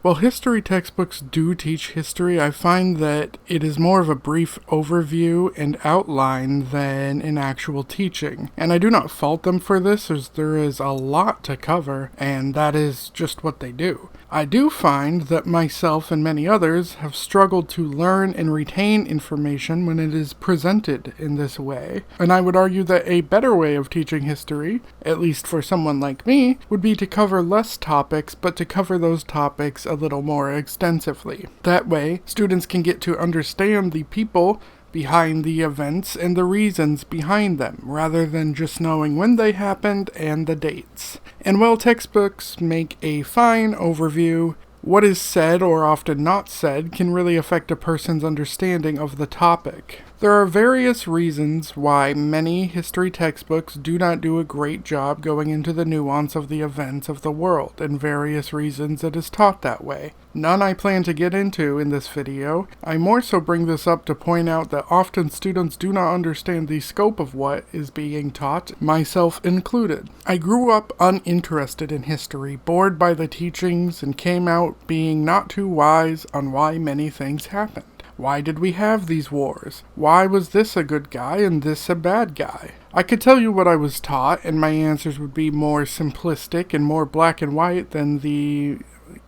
While history textbooks do teach history, I find that it is more of a brief overview and outline than an actual teaching. And I do not fault them for this, as there is a lot to cover, and that is just what they do. I do find that myself and many others have struggled to learn and retain information when it is presented in this way. And I would argue that a better way of teaching history, at least for someone like me, would be to cover less topics, but to cover those topics a little more extensively. That way, students can get to understand the people behind the events and the reasons behind them, rather than just knowing when they happened and the dates. And while textbooks make a fine overview, what is said or often not said can really affect a person's understanding of the topic. There are various reasons why many history textbooks do not do a great job going into the nuance of the events of the world, and various reasons it is taught that way. None I plan to get into in this video. I more so bring this up to point out that often students do not understand the scope of what is being taught, myself included. I grew up uninterested in history, bored by the teachings, and came out being not too wise on why many things happened. Why did we have these wars? Why was this a good guy and this a bad guy? I could tell you what I was taught, and my answers would be more simplistic and more black and white than the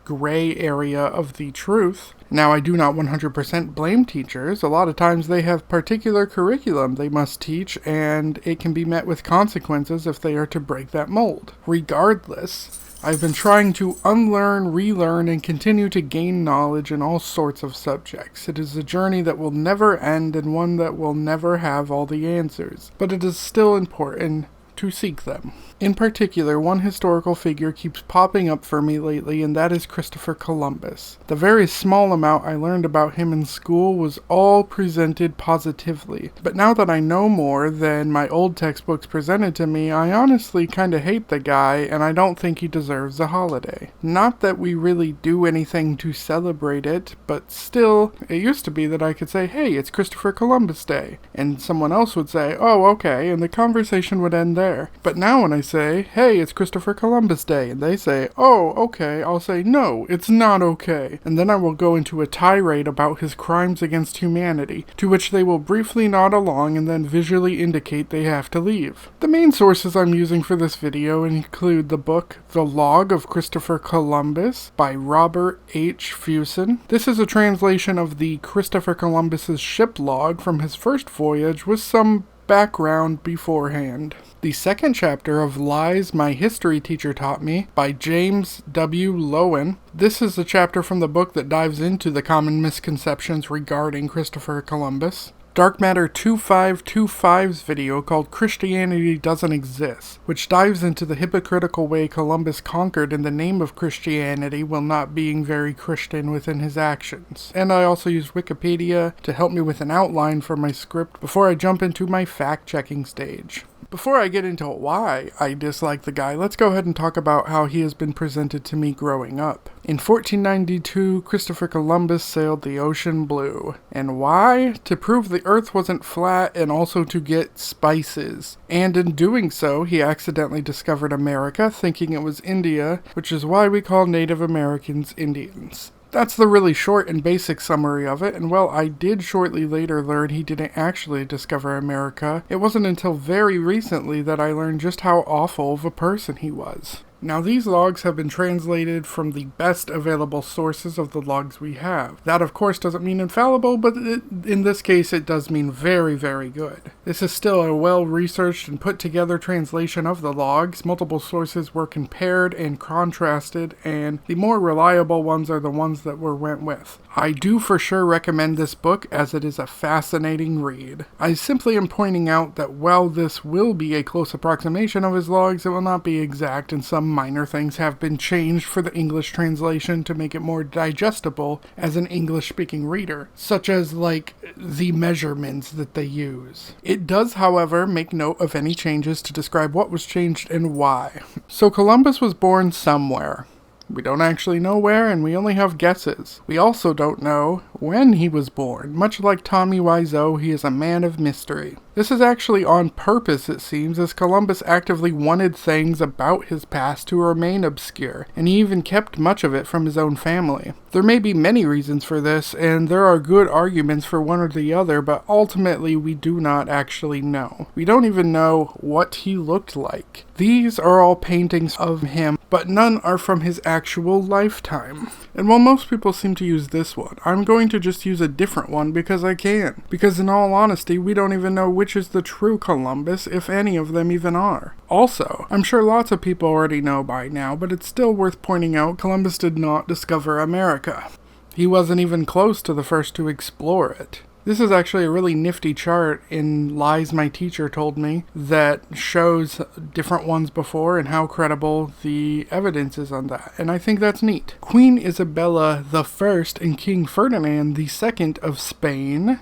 gray area of the truth. Now, I do not 100% blame teachers. A lot of times they have particular curriculum they must teach, and it can be met with consequences if they are to break that mold. Regardless, I've been trying to unlearn, relearn, and continue to gain knowledge in all sorts of subjects. It is a journey that will never end and one that will never have all the answers, but it is still important to seek them. In particular, one historical figure keeps popping up for me lately, and that is Christopher Columbus. The very small amount I learned about him in school was all presented positively, but now that I know more than my old textbooks presented to me, I honestly kinda hate the guy, and I don't think he deserves a holiday. Not that we really do anything to celebrate it, but still, it used to be that I could say, hey, it's Christopher Columbus Day, and someone else would say, oh, okay, and the conversation would end there. But now when I say, hey, it's Christopher Columbus Day, and they say, oh, okay, I'll say, no, it's not okay. And then I will go into a tirade about his crimes against humanity, to which they will briefly nod along and then visually indicate they have to leave. The main sources I'm using for this video include the book The Log of Christopher Columbus by Robert H. Fuson. This is a translation of the Christopher Columbus's ship log from his first voyage with some background beforehand. The second chapter of Lies My History Teacher Taught Me by James W. Lowen. This is a chapter from the book that dives into the common misconceptions regarding Christopher Columbus. Dark Matter 2525's video called Christianity Doesn't Exist, which dives into the hypocritical way Columbus conquered in the name of Christianity while not being very Christian within his actions. And I also use Wikipedia to help me with an outline for my script before I jump into my fact-checking stage. Before I get into why I dislike the guy, let's go ahead and talk about how he has been presented to me growing up. In 1492, Christopher Columbus sailed the ocean blue. And why? To prove the earth wasn't flat and also to get spices. And in doing so, he accidentally discovered America, thinking it was India, which is why we call Native Americans Indians. That's the really short and basic summary of it, and while I did shortly later learn he didn't actually discover America, it wasn't until very recently that I learned just how awful of a person he was. Now, these logs have been translated from the best available sources of the logs we have. That, of course, doesn't mean infallible, but in this case, it does mean very, very good. This is still a well-researched and put-together translation of the logs. Multiple sources were compared and contrasted, and the more reliable ones are the ones that were went with. I do for sure recommend this book, as it is a fascinating read. I simply am pointing out that while this will be a close approximation of his logs, it will not be exact, and some minor things have been changed for the English translation to make it more digestible as an English-speaking reader, such as, like, the measurements that they use. It does, however, make note of any changes to describe what was changed and why. So Columbus was born somewhere. We don't actually know where, and we only have guesses. We also don't know when he was born. Much like Tommy Wiseau, he is a man of mystery. This is actually on purpose, it seems, as Columbus actively wanted things about his past to remain obscure, and he even kept much of it from his own family. There may be many reasons for this, and there are good arguments for one or the other, but ultimately we do not actually know. We don't even know what he looked like. These are all paintings of him, but none are from his actual lifetime. And while most people seem to use this one, I'm going to just use a different one because I can. Because in all honesty, we don't even know which is the true Columbus, if any of them even are. Also, I'm sure lots of people already know by now, but it's still worth pointing out Columbus did not discover America. He wasn't even close to the first to explore it. This is actually a really nifty chart in Lies My Teacher Told Me that shows different ones before and how credible the evidence is on that, and I think that's neat. Queen Isabella I and King Ferdinand II of Spain,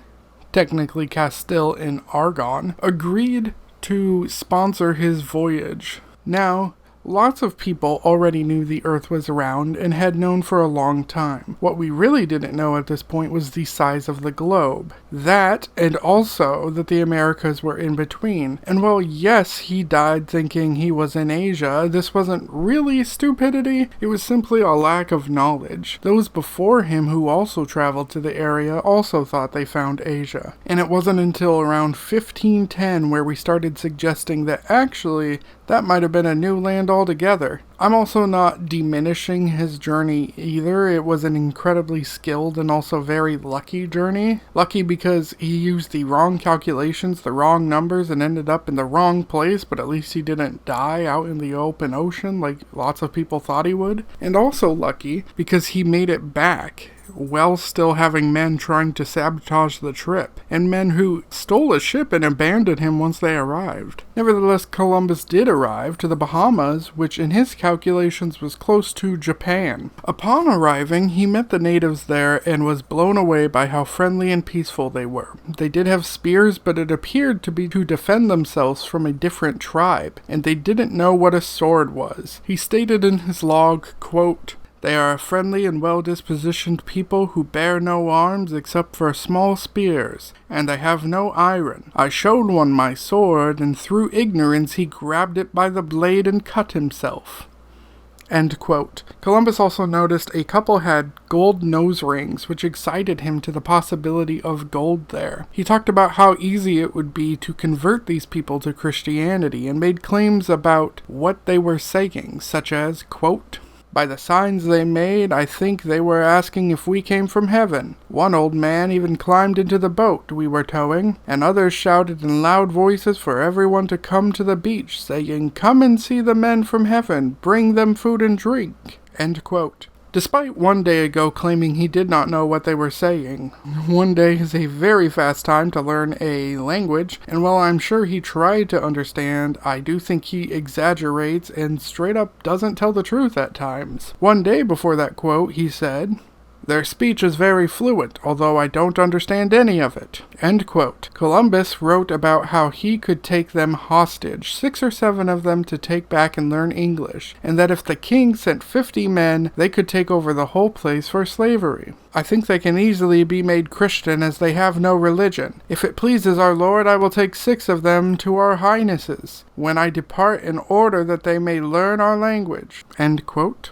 technically Castile and Aragon, agreed to sponsor his voyage. Now, lots of people already knew the Earth was round and had known for a long time. What we really didn't know at this point was the size of the globe. That, and also that the Americas were in between. And while yes, he died thinking he was in Asia, this wasn't really stupidity, it was simply a lack of knowledge. Those before him who also traveled to the area also thought they found Asia. And it wasn't until around 1510 where we started suggesting that actually that might have been a new land altogether. I'm also not diminishing his journey either. It was an incredibly skilled and also very lucky journey. Lucky because he used the wrong calculations, the wrong numbers, and ended up in the wrong place, but at least he didn't die out in the open ocean like lots of people thought he would. And also lucky because he made it back, while still having men trying to sabotage the trip, and men who stole a ship and abandoned him once they arrived. Nevertheless, Columbus did arrive to the Bahamas, which in his calculations was close to Japan. Upon arriving, he met the natives there and was blown away by how friendly and peaceful they were. They did have spears, but it appeared to be to defend themselves from a different tribe, and they didn't know what a sword was. He stated in his log, quote, "They are a friendly and well-dispositioned people who bear no arms except for small spears, and they have no iron. I showed one my sword, and through ignorance he grabbed it by the blade and cut himself." End quote. Columbus also noticed a couple had gold nose rings, which excited him to the possibility of gold there. He talked about how easy it would be to convert these people to Christianity, and made claims about what they were saying, such as, quote, "By the signs they made, I think they were asking if we came from heaven. One old man even climbed into the boat we were towing, and others shouted in loud voices for everyone to come to the beach, saying, 'Come and see the men from heaven, bring them food and drink.'" End quote. Despite one day ago claiming he did not know what they were saying, one day is a very fast time to learn a language, and while I'm sure he tried to understand, I do think he exaggerates and straight up doesn't tell the truth at times. One day before that quote, he said, "Their speech is very fluent, although I don't understand any of it." End quote. Columbus wrote about how he could take them hostage, 6 or 7 of them to take back and learn English, and that if the king sent 50 men, they could take over the whole place for slavery. "I think they can easily be made Christian as they have no religion. If it pleases our Lord, I will take 6 of them to our highnesses, when I depart in order that they may learn our language." End quote.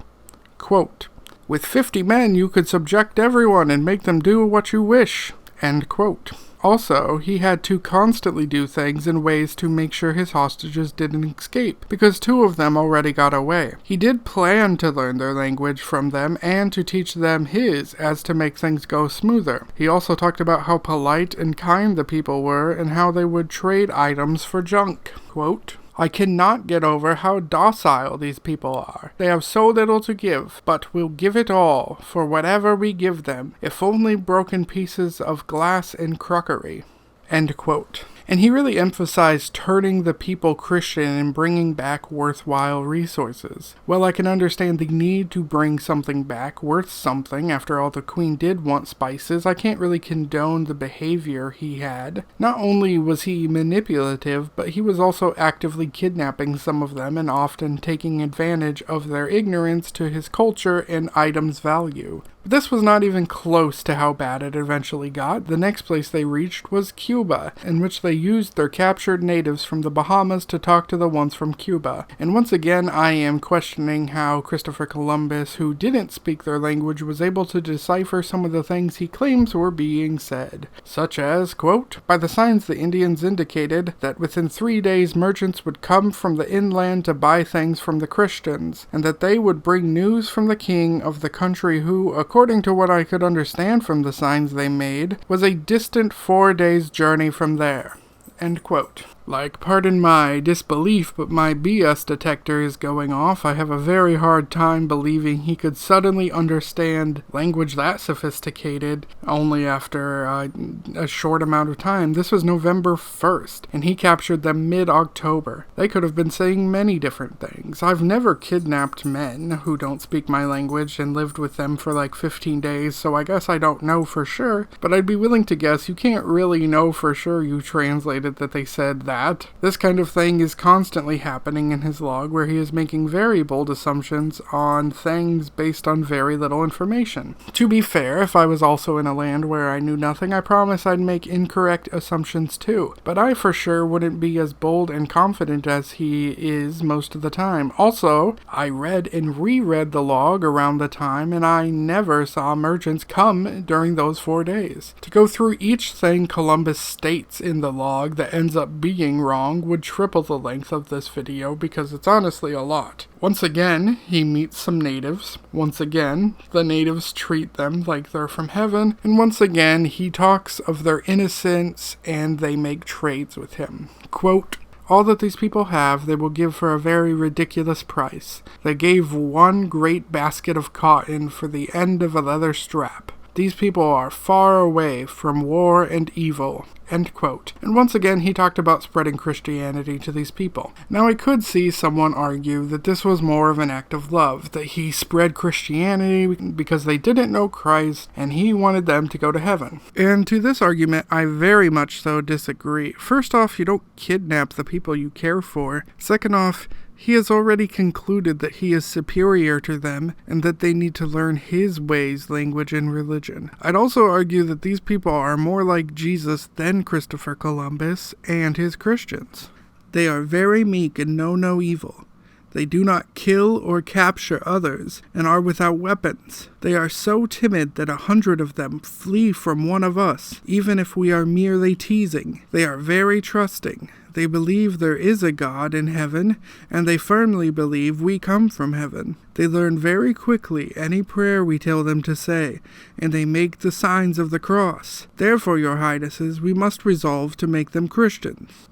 Quote, "With 50 men you could subject everyone and make them do what you wish." End quote. Also, he had to constantly do things in ways to make sure his hostages didn't escape, because 2 of them already got away. He did plan to learn their language from them and to teach them his, as to make things go smoother. He also talked about how polite and kind the people were and how they would trade items for junk. Quote, "I cannot get over how docile these people are. They have so little to give, but will give it all for whatever we give them, if only broken pieces of glass and crockery." End quote. And he really emphasized turning the people Christian and bringing back worthwhile resources. Well, I can understand the need to bring something back worth something. After all, the queen did want spices. I can't really condone the behavior he had. Not only was he manipulative, but he was also actively kidnapping some of them and often taking advantage of their ignorance to his culture and items' value. But this was not even close to how bad it eventually got. The next place they reached was Cuba, in which they used their captured natives from the Bahamas to talk to the ones from Cuba. And once again, I am questioning how Christopher Columbus, who didn't speak their language, was able to decipher some of the things he claims were being said, such as, quote, "By the signs the Indians indicated that within 3 days merchants would come from the inland to buy things from the Christians, and that they would bring news from the king of the country who, according to what I could understand from the signs they made, was a distant 4 days' journey from there." End quote. Like, pardon my disbelief, but my BS detector is going off. I have a very hard time believing he could suddenly understand language that sophisticated only after a short amount of time. This was November 1st, and he captured them mid-October. They could have been saying many different things. I've never kidnapped men who don't speak my language and lived with them for like 15 days, so I guess I don't know for sure, but I'd be willing to guess you can't really know for sure you translated that they said that. This kind of thing is constantly happening in his log, where he is making very bold assumptions on things based on very little information. To be fair, if I was also in a land where I knew nothing, I promise I'd make incorrect assumptions too, but I for sure wouldn't be as bold and confident as he is most of the time. Also, I read and reread the log around the time, and I never saw merchants come during those 4 days. To go through each thing Columbus states in the log that ends up being wrong would triple the length of this video, because it's honestly a lot. Once again, he meets some natives. Once again, the natives treat them like they're from heaven. And once again, he talks of their innocence and they make trades with him. Quote, "All that these people have, they will give for a very ridiculous price. They gave 1 great basket of cotton for the end of a leather strap. These people are far away from war and evil." End quote. And once again, he talked about spreading Christianity to these people. Now, I could see someone argue that this was more of an act of love, that he spread Christianity because they didn't know Christ and he wanted them to go to heaven. And to this argument, I very much so disagree. First off, you don't kidnap the people you care for. Second off, he has already concluded that he is superior to them and that they need to learn his ways, language, and religion. I'd also argue that these people are more like Jesus than Christopher Columbus and his Christians. They are very meek and know no evil. They do not kill or capture others and are without weapons. They are so timid that 100 of them flee from one of us, even if we are merely teasing. They are very trusting. They believe there is a God in heaven, and they firmly believe we come from heaven. They learn very quickly any prayer we tell them to say, and they make the signs of the cross. Therefore, your highnesses, we must resolve to make them Christians.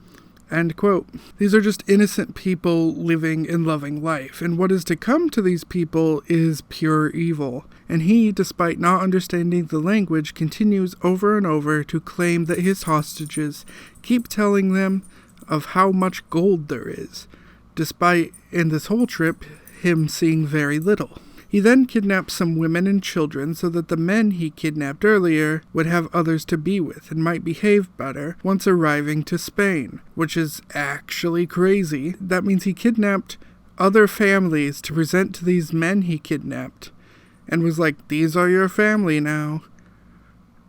End quote. These are just innocent people living and loving life, and what is to come to these people is pure evil. And he, despite not understanding the language, continues over and over to claim that his hostages keep telling them of how much gold there is, despite, in this whole trip, him seeing very little. He then kidnaps some women and children so that the men he kidnapped earlier would have others to be with and might behave better once arriving to Spain, which is actually crazy. That means he kidnapped other families to present to these men he kidnapped and was like, "These are your family now."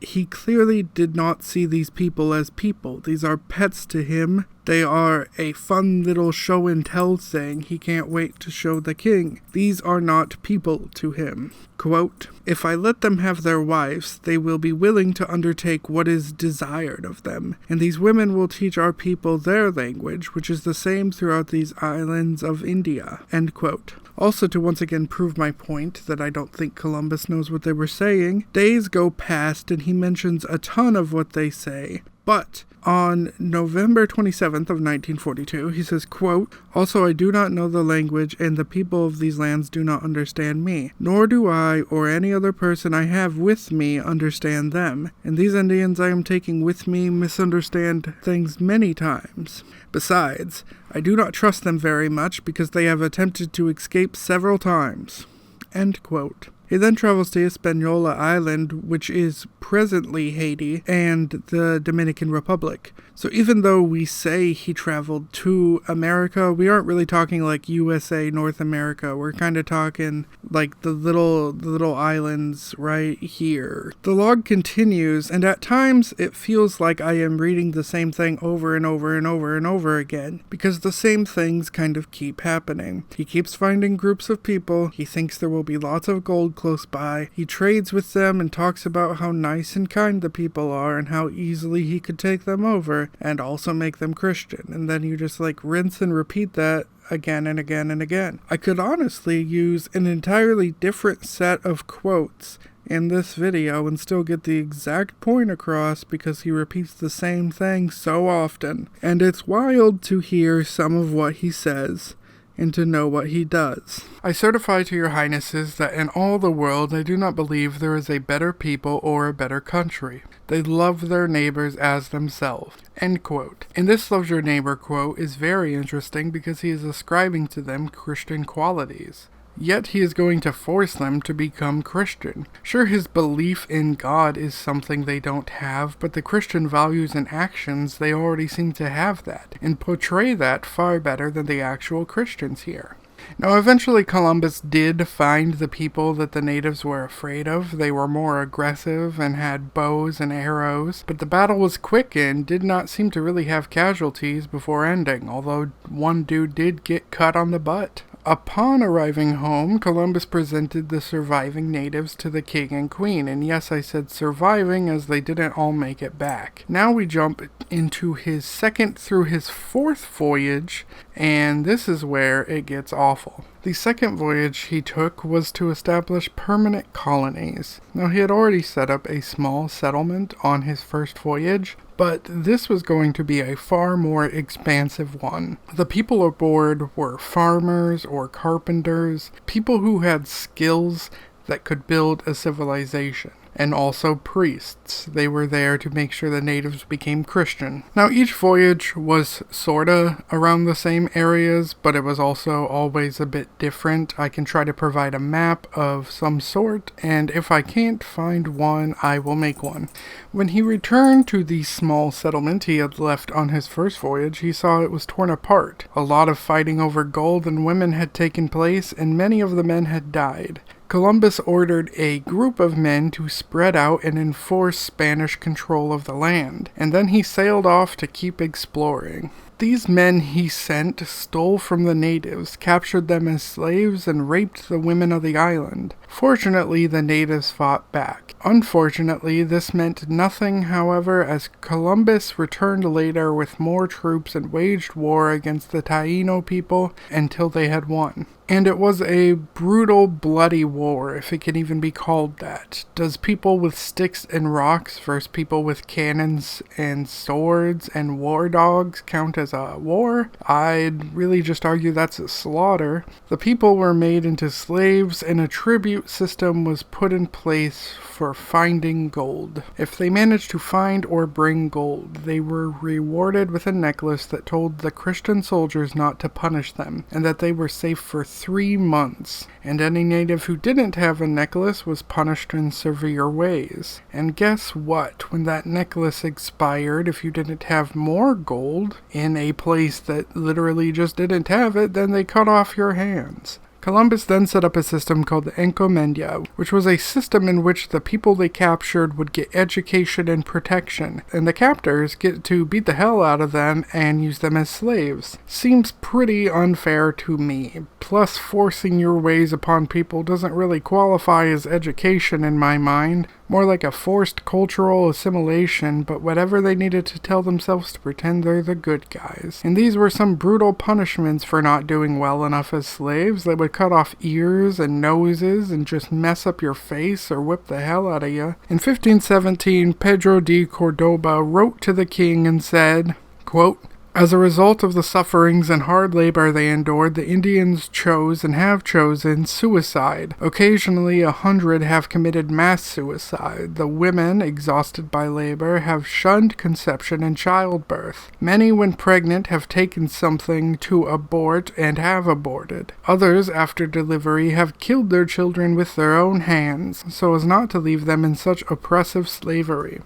He clearly did not see these people as people. These are pets to him. They are a fun little show and tell thing he can't wait to show the king. These are not people to him. Quote, "If I let them have their wives, they will be willing to undertake what is desired of them, and these women will teach our people their language, which is the same throughout these islands of India." End quote. Also, to once again prove my point that I don't think Columbus knows what they were saying, days go past and he mentions a ton of what they say, but on November 27th of 1942, he says, quote, "Also, I do not know the language, and the people of these lands do not understand me, nor do I or any other person I have with me understand them, and these Indians I am taking with me misunderstand things many times. Besides, I do not trust them very much because they have attempted to escape several times." End quote. He then travels to Hispaniola Island, which is presently Haiti, and the Dominican Republic. So even though we say he traveled to America, we aren't really talking like USA, North America. We're kind of talking like the little islands right here. The log continues, and at times it feels like I am reading the same thing over and over and over and over again, because the same things kind of keep happening. He keeps finding groups of people. He thinks there will be lots of gold close by. He trades with them and talks about how nice and kind the people are and how easily he could take them over and also make them Christian. And then you just like rinse and repeat that again and again and again. I could honestly use an entirely different set of quotes in this video and still get the exact point across because he repeats the same thing so often. And it's wild to hear some of what he says and to know what he does. I certify to your highnesses that in all the world I do not believe there is a better people or a better country. They love their neighbors as themselves. End quote. And this loves your neighbor quote is very interesting because he is ascribing to them Christian qualities. Yet he is going to force them to become Christian. Sure, his belief in God is something they don't have, but the Christian values and actions, they already seem to have that, and portray that far better than the actual Christians here. Now, eventually Columbus did find the people that the natives were afraid of. They were more aggressive and had bows and arrows, but the battle was quick and did not seem to really have casualties before ending, although one dude did get cut on the butt. Upon arriving home, Columbus presented the surviving natives to the king and queen, and yes, I said surviving as they didn't all make it back. Now we jump into his second through his fourth voyage, and this is where it gets awful. The second voyage he took was to establish permanent colonies. Now, he had already set up a small settlement on his first voyage, but this was going to be a far more expansive one. The people aboard were farmers or carpenters, people who had skills that could build a civilization. And also priests. They were there to make sure the natives became Christian. Now, each voyage was sorta around the same areas, but it was also always a bit different. I can try to provide a map of some sort, and if I can't find one, I will make one. When he returned to the small settlement he had left on his first voyage, he saw it was torn apart. A lot of fighting over gold and women had taken place, and many of the men had died. Columbus ordered a group of men to spread out and enforce Spanish control of the land, and then he sailed off to keep exploring. These men he sent stole from the natives, captured them as slaves, and raped the women of the island. Fortunately, the natives fought back. Unfortunately, this meant nothing, however, as Columbus returned later with more troops and waged war against the Taino people until they had won. And it was a brutal, bloody war, if it can even be called that. Does people with sticks and rocks versus people with cannons and swords and war dogs count as a war? I'd really just argue that's a slaughter. The people were made into slaves, and a tribute system was put in place for finding gold. If they managed to find or bring gold, they were rewarded with a necklace that told the Christian soldiers not to punish them, and that they were safe for 3 months. And any native who didn't have a necklace was punished in severe ways. And guess what? When that necklace expired, if you didn't have more gold in a place that literally just didn't have it, then they cut off your hands. Columbus then set up a system called the Encomendia, which was a system in which the people they captured would get education and protection, and the captors get to beat the hell out of them and use them as slaves. Seems pretty unfair to me. Plus, forcing your ways upon people doesn't really qualify as education in my mind. More like a forced cultural assimilation, but whatever they needed to tell themselves to pretend they're the good guys. And these were some brutal punishments for not doing well enough as slaves. They would cut off ears and noses and just mess up your face or whip the hell out of you. In 1517, Pedro de Cordoba wrote to the king and said, quote, As a result of the sufferings and hard labor they endured, the Indians chose and have chosen suicide. Occasionally, 100 have committed mass suicide. The women, exhausted by labor, have shunned conception and childbirth. Many, when pregnant, have taken something to abort and have aborted. Others, after delivery, have killed their children with their own hands, so as not to leave them in such oppressive slavery.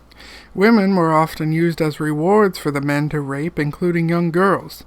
Women were often used as rewards for the men to rape, including young girls.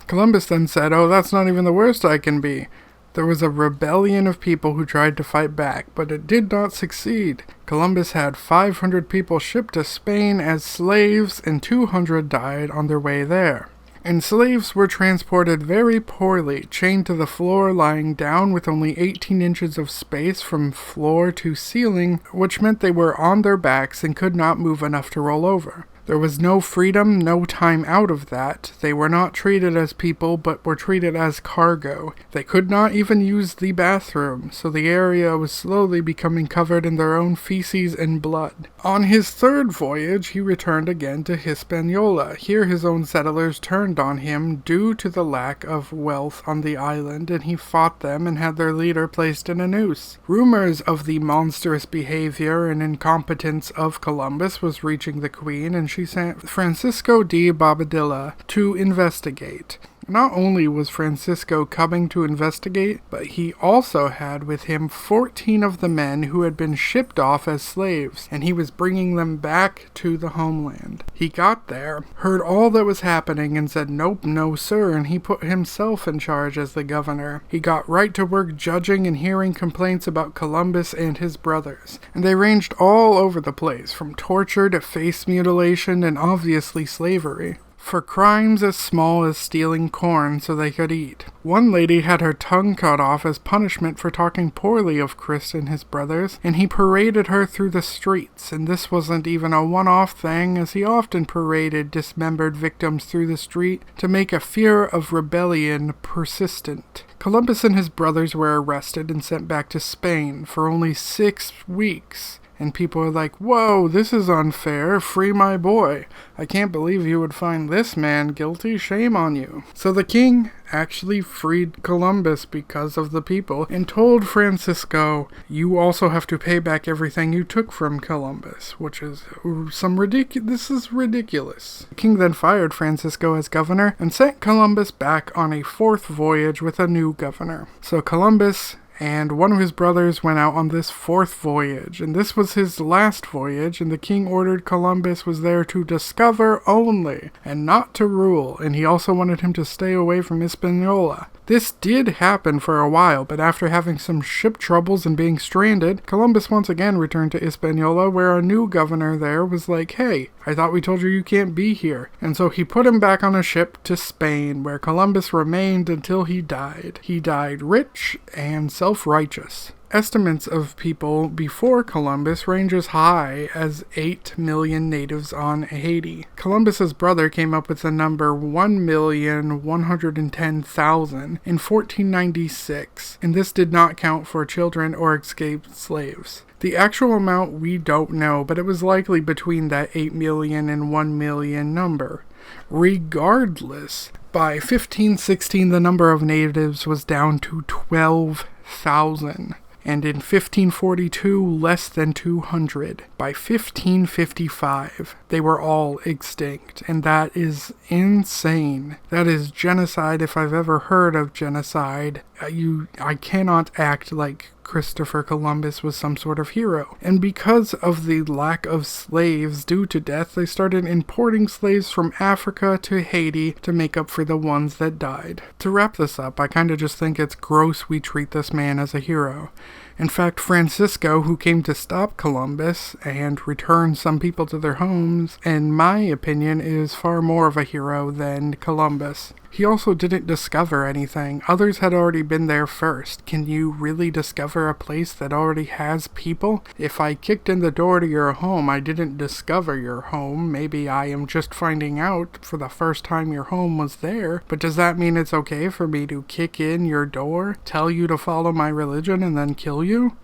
Columbus then said, "Oh, that's not even the worst I can be." There was a rebellion of people who tried to fight back, but it did not succeed. Columbus had 500 people shipped to Spain as slaves, and 200 died on their way there. And slaves were transported very poorly, chained to the floor, lying down with only 18 inches of space from floor to ceiling, which meant they were on their backs and could not move enough to roll over. There was no freedom, no time out of that. They were not treated as people, but were treated as cargo. They could not even use the bathroom, so the area was slowly becoming covered in their own feces and blood. On his third voyage, he returned again to Hispaniola. Here his own settlers turned on him due to the lack of wealth on the island, and he fought them and had their leader placed in a noose. Rumors of the monstrous behavior and incompetence of Columbus was reaching the Queen, and she sent Francisco de Bobadilla to investigate. Not only was Francisco coming to investigate, but he also had with him 14 of the men who had been shipped off as slaves, and he was bringing them back to the homeland. He got there, heard all that was happening, and said, "Nope, no sir," and he put himself in charge as the governor. He got right to work judging and hearing complaints about Columbus and his brothers, and they ranged all over the place, from torture to face mutilation and obviously slavery, for crimes as small as stealing corn so they could eat. One lady had her tongue cut off as punishment for talking poorly of Chris and his brothers, and he paraded her through the streets, and this wasn't even a one-off thing, as he often paraded dismembered victims through the street to make a fear of rebellion persistent. Columbus and his brothers were arrested and sent back to Spain for only 6 weeks. And people are like, "Whoa, this is unfair, free my boy. I can't believe you would find this man guilty, shame on you." So the king actually freed Columbus because of the people, and told Francisco, "You also have to pay back everything you took from Columbus," which is this is ridiculous. The king then fired Francisco as governor, and sent Columbus back on a 4th voyage with a new governor. So Columbus and one of his brothers went out on this 4th voyage, and this was his last voyage, and the king ordered Columbus was there to discover only, and not to rule, and he also wanted him to stay away from Hispaniola. This did happen for a while, but after having some ship troubles and being stranded, Columbus once again returned to Hispaniola, where a new governor there was like, "Hey, I thought we told you can't be here." And so he put him back on a ship to Spain, where Columbus remained until he died. He died rich and self-righteous. Estimates of people before Columbus range as high as 8 million natives on Haiti. Columbus's brother came up with the number 1,110,000 in 1496, and this did not count for children or escaped slaves. The actual amount we don't know, but it was likely between that 8 million and 1 million number. Regardless, by 1516 the number of natives was down to 12,000. And in 1542, less than 200. By 1555, they were all extinct, and that is insane. That is genocide if I've ever heard of genocide. I cannot act like Christopher Columbus was some sort of hero. And because of the lack of slaves due to death, they started importing slaves from Africa to Haiti to make up for the ones that died. To wrap this up, I kind of just think it's gross we treat this man as a hero. In fact, Francisco, who came to stop Columbus and return some people to their homes, in my opinion, is far more of a hero than Columbus. He also didn't discover anything. Others had already been there first. Can you really discover a place that already has people? If I kicked in the door to your home, I didn't discover your home. Maybe I am just finding out for the first time your home was there. But does that mean it's okay for me to kick in your door, tell you to follow my religion, and then kill you?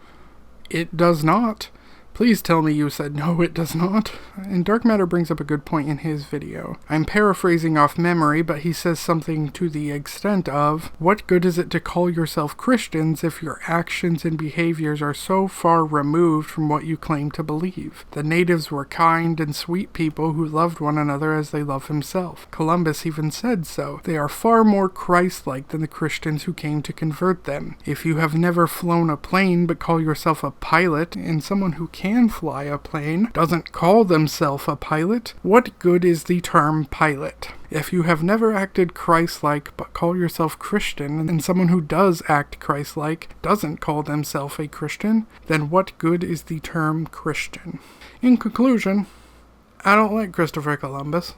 It does not. Please tell me you said no, it does not. And Dark Matter brings up a good point in his video. I'm paraphrasing off memory, but he says something to the extent of, what good is it to call yourself Christians if your actions and behaviors are so far removed from what you claim to believe? The natives were kind and sweet people who loved one another as they love himself. Columbus even said so. They are far more Christ-like than the Christians who came to convert them. If you have never flown a plane but call yourself a pilot, and someone who can fly a plane doesn't call themselves a pilot, what good is the term pilot? If you have never acted Christ-like but call yourself Christian, and someone who does act Christ-like doesn't call themselves a Christian, then what good is the term Christian? In conclusion, I don't like Christopher Columbus.